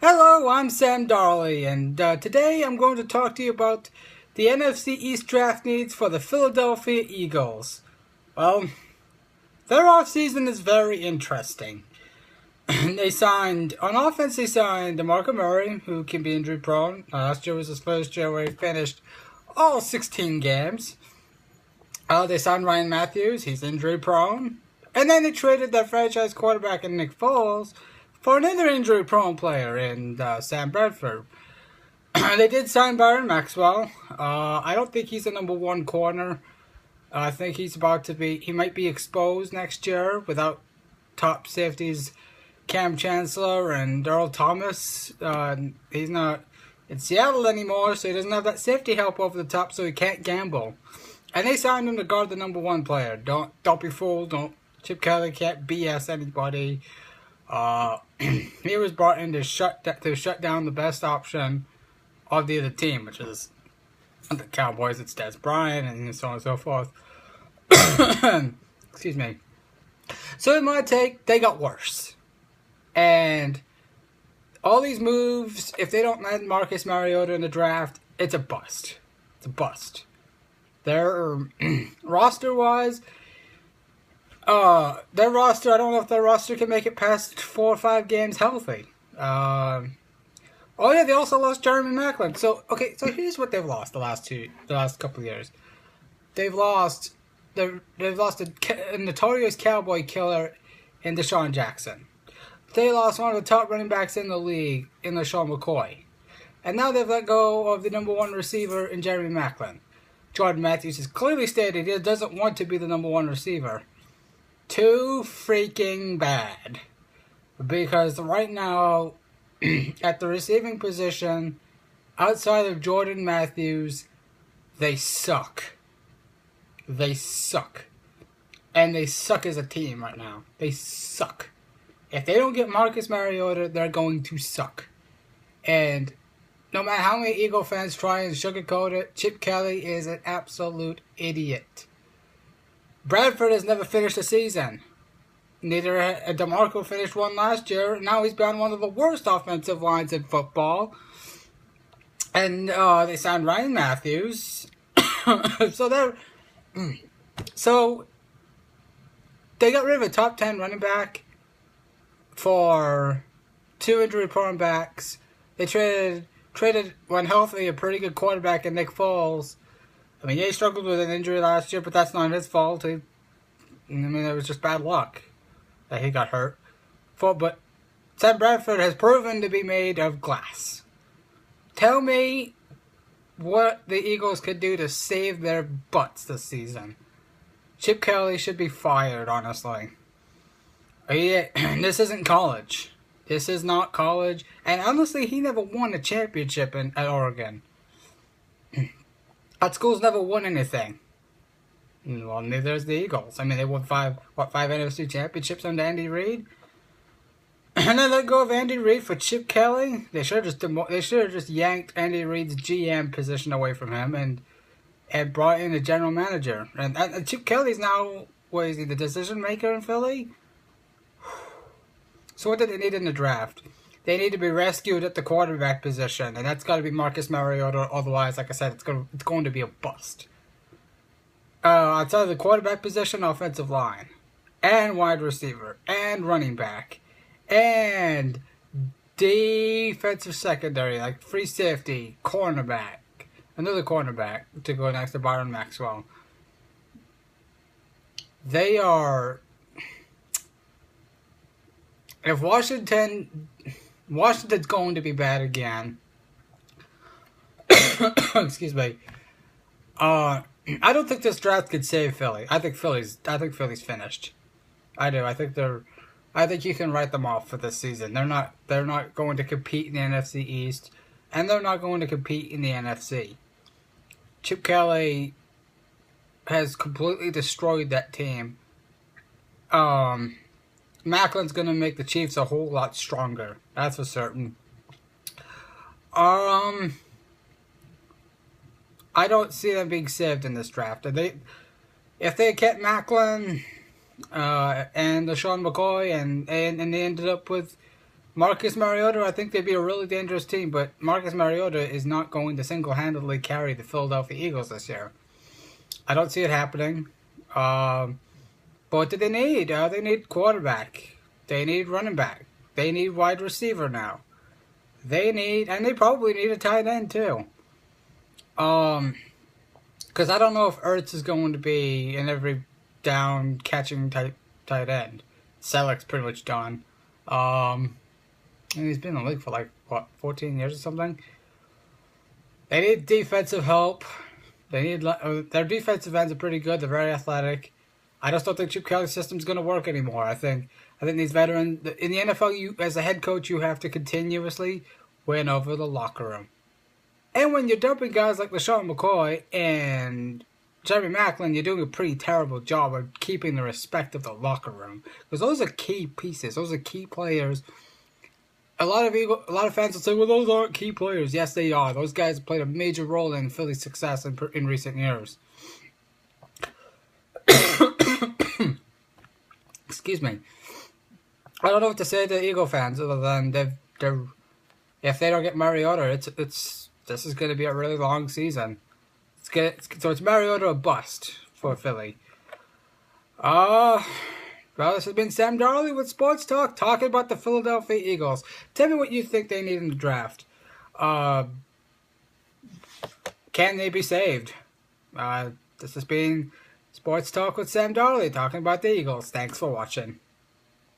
Hello, I'm Sam Darley, and today I'm going to talk to you about the NFC East draft needs for the Philadelphia Eagles. Well, their offseason is very interesting. On offense, they signed DeMarco Murray, who can be injury prone. Last year was his first year where he finished all 16 games. They signed Ryan Matthews, he's injury prone. And then they traded their franchise quarterback in Nick Foles for another injury-prone player in Sam Bradford. They did sign Byron Maxwell. I don't think he's a number one corner. I think he might be exposed next year without top safeties Cam Chancellor and Earl Thomas. He's not in Seattle anymore, so he doesn't have that safety help over the top, so he can't gamble. And they signed him to guard the number one player. Don't be fooled. Chip Kelly can't BS anybody. He was brought in to shut down the best option of the other team, which is the Cowboys. It's Des Bryant and so on and so forth. Excuse me. So in my take, they got worse. And all these moves, if they don't land Marcus Mariota in the draft, it's a bust. It's a bust. Their roster-wise, I don't know if their roster can make it past 4 or 5 games healthy. They also lost Jeremy Maclin. So here's what they've lost the last couple of years. They've lost a notorious cowboy killer in Deshaun Jackson. They lost one of the top running backs in the league in LaShawn McCoy. And now they've let go of the number one receiver in Jeremy Maclin. Jordan Matthews has clearly stated he doesn't want to be the number one receiver. Too freaking bad. Because right now, at the receiving position, outside of Jordan Matthews, they suck. They suck. And they suck as a team right now. They suck. If they don't get Marcus Mariota, they're going to suck. And no matter how many Eagle fans try and sugarcoat it, Chip Kelly is an absolute idiot. Bradford has never finished a season. Neither had DeMarco finished one last year. Now he's been one of the worst offensive lines in football. And they signed Ryan Matthews. So they got rid of a top 10 running back for 2 injury-prone backs. They traded when healthy a pretty good quarterback in Nick Foles. I mean, he struggled with an injury last year, but that's not his fault. It was just bad luck that he got hurt. But Sam Bradford has proven to be made of glass. Tell me what the Eagles could do to save their butts this season. Chip Kelly should be fired, honestly. This isn't college. This is not college. And honestly, he never won a championship at Oregon. That school's never won anything. Well, neither has the Eagles. I mean, they won 5 NFC championships under Andy Reid. And then let go of Andy Reid for Chip Kelly. They should have just yanked Andy Reid's GM position away from him and brought in a general manager. And Chip Kelly's now, what is he, the decision maker in Philly? So what do they need in the draft? They need to be rescued at the quarterback position, and that's got to be Marcus Mariota. Otherwise, like I said, it's going to be a bust. Outside of the quarterback position, offensive line, and wide receiver, and running back, and defensive secondary, like free safety, cornerback, another cornerback to go next to Byron Maxwell. If Washington's going to be bad again. Excuse me. I don't think this draft could save Philly. I think Philly's finished. I do. I think you can write them off for this season. They're not going to compete in the NFC East, and they're not going to compete in the NFC. Chip Kelly has completely destroyed that team. Macklin's going to make the Chiefs a whole lot stronger. That's for certain. I don't see them being saved in this draft. If they kept Macklin and LaShawn McCoy and they ended up with Marcus Mariota, I think they'd be a really dangerous team, but Marcus Mariota is not going to single-handedly carry the Philadelphia Eagles this year. I don't see it happening. But what do they need? They need quarterback. They need running back. They need wide receiver now. And they probably need a tight end too. Because I don't know if Ertz is going to be an every down catching tight end. Selleck's pretty much done. And he's been in the league for like, 14 years or something? They need defensive help. They need their defensive ends are pretty good. They're very athletic. I just don't think Chip Kelly's system's going to work anymore. I think these veterans in the NFL, you as a head coach, you have to continuously win over the locker room. And when you're dumping guys like LaShawn McCoy and Jeremy Maclin, you're doing a pretty terrible job of keeping the respect of the locker room, because those are key pieces. Those are key players. A lot of fans will say, "Well, those aren't key players." Yes, they are. Those guys played a major role in Philly's success in recent years. Excuse me. I don't know what to say to Eagle fans other than if they don't get Mariota, this is going to be a really long season. So it's Mariota or bust for Philly. Well, this has been Sam Darley with Sports Talk, talking about the Philadelphia Eagles. Tell me what you think they need in the draft. Can they be saved? This has been Sports Talk with Sam Darley, talking about the Eagles. Thanks for watching.